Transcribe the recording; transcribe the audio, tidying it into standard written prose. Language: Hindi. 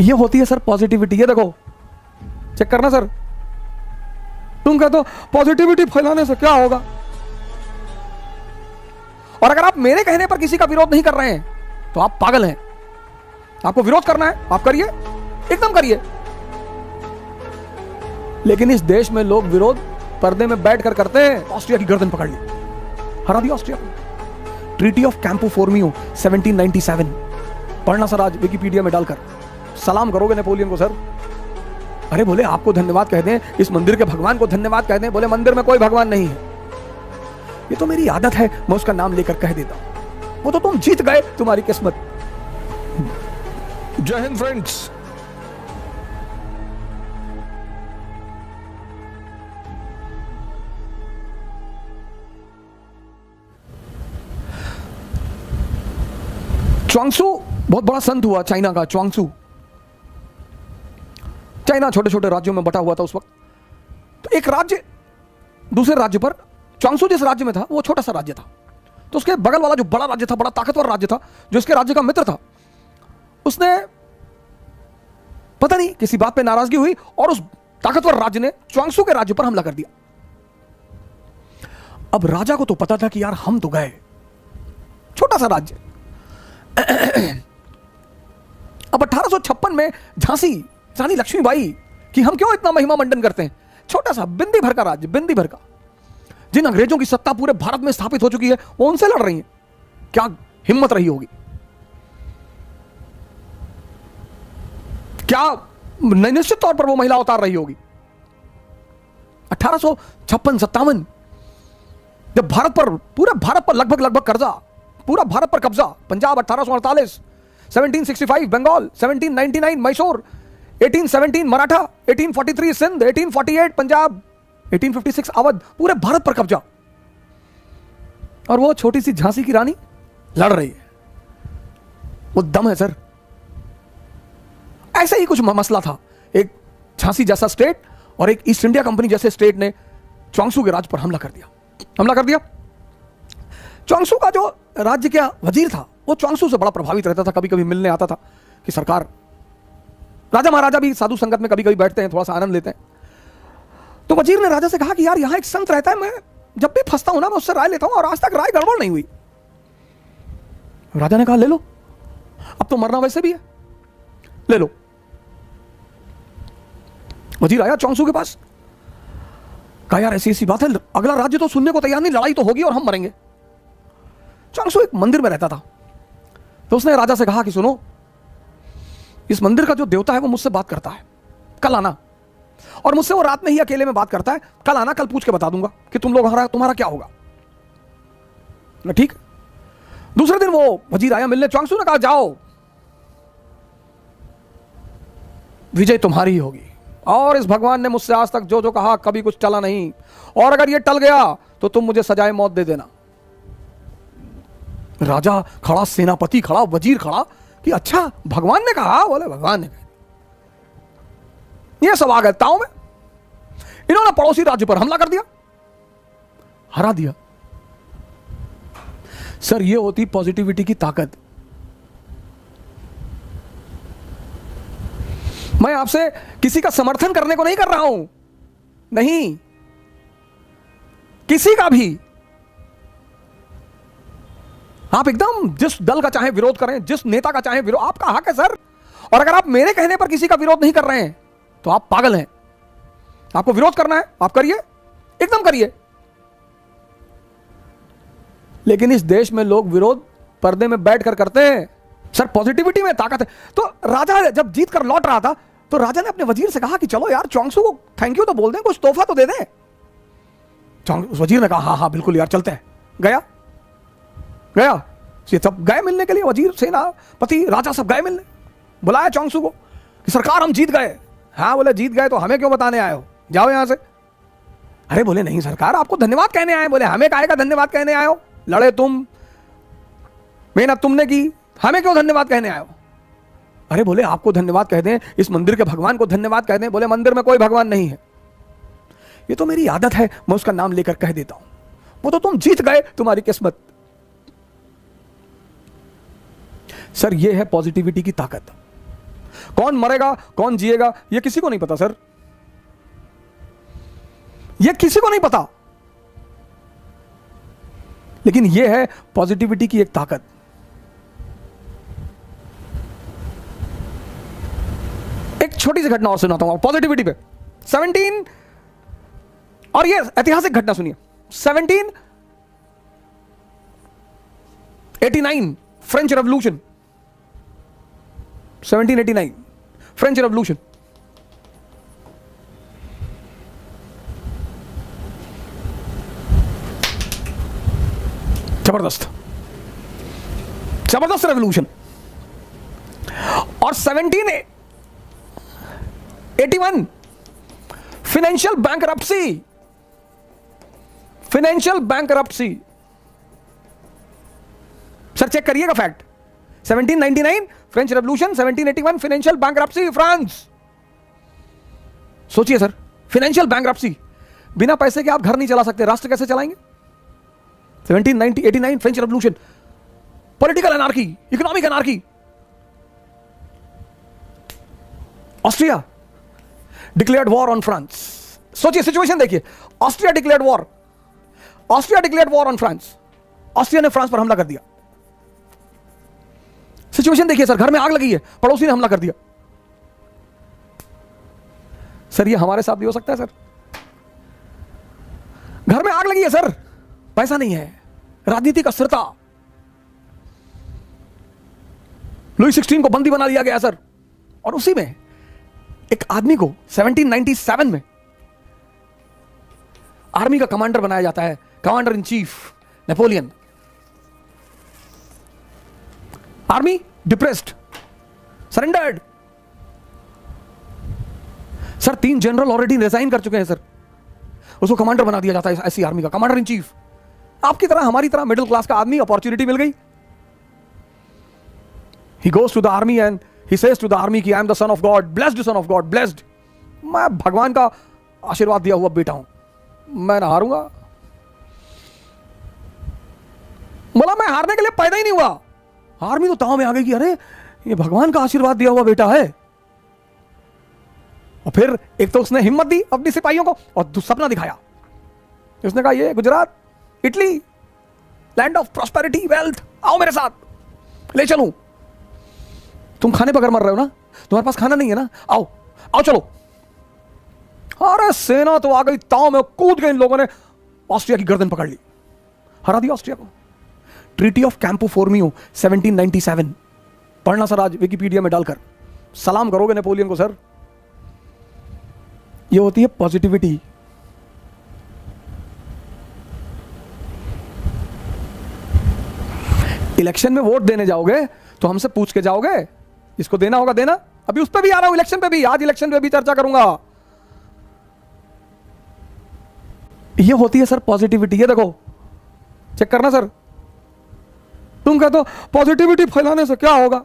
ये होती है सर पॉजिटिविटी। ये देखो, चेक करना सर। तुम कहते हो पॉजिटिविटी फैलाने से क्या होगा, और अगर आप मेरे कहने पर किसी का विरोध नहीं कर रहे हैं तो आप पागल हैं। आपको विरोध करना है, आप करिए, एकदम करिए। लेकिन इस देश में लोग विरोध पर्दे में बैठकर करते हैं। ऑस्ट्रिया की गर्दन पकड़ ली, हरा दिया ऑस्ट्रिया को। ट्रीटी ऑफ कैंपो फोर्मियो 1797 पढ़ना सर आज विकिपीडिया में डालकर। सलाम करोगे नेपोलियन को सर। अरे बोले आपको धन्यवाद कह दें, इस मंदिर के भगवान को धन्यवाद कह दें। बोले मंदिर में कोई भगवान नहीं है। ये तो मेरी आदत है, मैं उसका नाम लेकर कह देता हूं। वो तो तुम जीत गए, तुम्हारी किस्मत। जय हिंद फ्रेंड्स। च्वांगसू बहुत बड़ा संत हुआ चाइना का। च्वांगसू, चाइना छोटे छोटे राज्यों में बटा हुआ था उस वक्त। तो एक राज्य दूसरे राज्य पर, च्वांगसू जिस राज्य में था वो छोटा सा राज्य था, तो उसके बगल वाला जो बड़ा राज्य था, बड़ा ताकतवर राज्य था, जो इसके राज्य का मित्र था, उसने पता नहीं किसी बात पे नाराजगी हुई और उस ताकतवर राज्य ने च्वांगसू के राज्य पर हमला कर दिया। अब राजा को तो पता था कि यार हम तो गए, छोटा सा राज्य। अब 1856 में झांसी रानी लक्ष्मीबाई कि हम क्यों इतना महिमा मंडन करते हैं, छोटा सा बिंदी भर का राज्य, बिंदी भर का, जिन अंग्रेजों की सत्ता पूरे भारत में स्थापित हो चुकी है, वो उनसे लड़ रही हैं। क्या हिम्मत रही होगी, क्या निश्चित तौर पर वो महिला उतार रही होगी। 1856-57 जब भारत पर, पूरे भारत पर लगभग कब्जा, पूरा भारत पर कब्जा। पंजाब 1848, 1765 बंगाल, 1799 मैसूर, 1817 मराठा, 1843 सिंध, 1848 पंजाब, 1856 अवध, पूरे भारत पर कब्जा। और वो छोटी सी झांसी की रानी लड़ रही है। वो दम है सर। ऐसा ही कुछ मसला था। एक झांसी जैसा स्टेट और एक ईस्ट इंडिया कंपनी जैसे स्टेट ने च्वांगसू के राज्य पर हमला कर दिया। च्वांगसू का जो राज्य का वजीर था वो च्वांगसू से बड़ा प्रभावित रहता था, कभी कभी मिलने आता था कि सरकार, राजा महाराजा भी साधु संगत में कभी कभी बैठते हैं, थोड़ा सा आनंद लेते हैं। तो वजीर ने राजा से कहा कि यार यहां एक संत रहता है, मैं जब भी फंसता हूं ना मैं उससे राय लेता हूं और आज तक राय गड़बड़ नहीं हुई। राजा ने कहा ले लो, अब तो मरना वैसे भी है, ले लो। वजीर आया च्वांगसू के पास, कहा यार ऐसी ऐसी बात है, अगला राज्य तो सुनने को तैयार नहीं, लड़ाई तो होगी और हम मरेंगे। च्वांगसू एक मंदिर में रहता था, तो उसने राजा से कहा कि सुनो, इस मंदिर का जो देवता है वो मुझसे बात करता है, कल आना। और मुझसे वो रात में ही अकेले में बात करता है, कल आना, कल पूछ के बता दूंगा कि तुम लोग तुम्हारा क्या होगा। ठीक। दूसरे दिन वो वजीर आया मिलने, च्वांगसू ने कहा जाओ, विजय तुम्हारी ही होगी, और इस भगवान ने मुझसे आज तक जो जो कहा कभी कुछ टला नहीं, और अगर ये टल गया तो तुम मुझे सजाए मौत दे देना। राजा खड़ा, सेनापति खड़ा, वजीर खड़ा कि अच्छा भगवान ने कहा। बोले भगवान ने कहा। ये सब आ गए ताव में, इन्होंने पड़ोसी राज्य पर हमला कर दिया, हरा दिया। सर ये होती पॉजिटिविटी की ताकत। मैं आपसे किसी का समर्थन करने को नहीं कर रहा हूं, नहीं, किसी का भी। आप एकदम जिस दल का चाहे विरोध करें, जिस नेता का चाहे विरोध, आपका हक है सर। और अगर आप मेरे कहने पर किसी का विरोध नहीं कर रहे हैं तो आप पागल हैं। आपको विरोध करना है, आप करिए, एकदम करिए। लेकिन इस देश में लोग विरोध पर्दे में बैठकर करते हैं। सर पॉजिटिविटी में ताकत है। तो राजा जब जीत कर लौट रहा था तो राजा ने अपने वजीर से कहा कि चलो यार च्वांगसू को थैंक यू तो बोल दें, कुछ तोहफा तो दे दें। वजीर ने कहा हाँ हाँ बिल्कुल यार चलते हैं। गया ये सब गए मिलने के लिए, वजीर, सेनापति, राजा सब गए मिलने। बुलाया च्वांगसू को कि सरकार हम जीत गए। हाँ बोले जीत गए तो हमें क्यों बताने आए हो, जाओ यहां से। अरे बोले नहीं सरकार, आपको धन्यवाद कहने आए। बोले हमें काहे का धन्यवाद कहने आए हो, लड़े तुम, मेहनत तुमने की, हमें क्यों धन्यवाद कहने आए हो। अरे बोले आपको धन्यवाद कह दें, इस मंदिर के भगवान को धन्यवाद कह दें। बोले मंदिर में कोई भगवान नहीं है। ये तो मेरी आदत है, मैं उसका नाम लेकर कह देता हूं। वो तो तुम जीत गए, तुम्हारी किस्मत। सर ये है पॉजिटिविटी की ताकत। कौन मरेगा कौन जिएगा ये किसी को नहीं पता सर, ये किसी को नहीं पता। लेकिन ये है पॉजिटिविटी की एक ताकत। एक छोटी सी घटना और सुनाता हूं पॉजिटिविटी पे। 17 और ये ऐतिहासिक घटना सुनिए। 1789 फ्रेंच रेवोल्यूशन, 1789 फ्रेंच रेवोल्यूशन। जबरदस्त जबरदस्त रेवोल्यूशन। और 1781 financial bankruptcy, financial bankruptcy. Sir check करिएगा fact. 1799 French revolution, 1781 financial bankruptcy France. सोचिए सर, फाइनेंशियल बैंकरप्सी, बिना पैसे के आप घर नहीं चला सकते, राष्ट्र कैसे चलाएंगे? 1789 French revolution, political anarchy, economic anarchy. Austria declared war on France. सोचिए सिचुएशन देखिए, Austria declared war, Austria declared war on France. Austria ने फ्रांस पर हमला कर दिया। सिचुएशन देखिए सर, घर में आग लगी है, पड़ोसी ने हमला कर दिया। सर ये हमारे साथ भी हो सकता है सर। घर में आग लगी है सर, पैसा नहीं है, राजनीतिक अस्थिरता, लुई 16 को बंदी बना दिया गया सर। और उसी में एक आदमी को 1797 में आर्मी का कमांडर बनाया जाता है, commander in chief Napoleon. Army depressed, surrendered. Sir 3 general already resign कर चुके हैं सर, उसको कमांडर बना दिया जाता है ऐसी आर्मी का, कमांडर इन चीफ। आपकी तरह हमारी तरह मिडिल क्लास का आदमी, अपॉर्चुनिटी मिल गई। He goes to the army and he says to the army कि I am the son of God, blessed son of God, blessed। मैं भगवान का आशीर्वाद दिया हुआ बेटा हूं, मैं ना हारूंगा। बोला मैं हारने के लिए पैदा ही नहीं हुआ। आर्मी तो ताव में आ गई कि अरे ये भगवान का आशीर्वाद दिया हुआ बेटा है। और फिर एक तो उसने हिम्मत दी अपनी सिपाहियों को, और सपना दिखाया। उसने कहा ये Gujarat, Italy, land of prosperity, wealth, आओ मेरे साथ, ले चलूं। तुम खाने बगैर मर रहे हो ना, तुम्हारे पास खाना नहीं है ना, आओ आओ चलो। अरे सेना तो आ गई, ताव में कूद गए इन लोगों ने, ऑस्ट्रिया की गर्दन पकड़ ली, हरा दिया ऑस्ट्रिया को। ट्रीटी ऑफ कैंपो फॉर्मियो 1797, पढ़ना सर आज विकिपीडिया में डालकर, सलाम करोगे नेपोलियन को सर। ये होती है पॉजिटिविटी। इलेक्शन में वोट देने जाओगे तो हमसे पूछ के जाओगे, इसको देना होगा देना। अभी उस पर भी आ रहा हूं, इलेक्शन पे भी, आज इलेक्शन पे भी चर्चा करूंगा। ये होती है सर पॉजिटिविटी। ये देखो चेक करना सर। तुम कहते हो पॉजिटिविटी फैलाने से क्या होगा,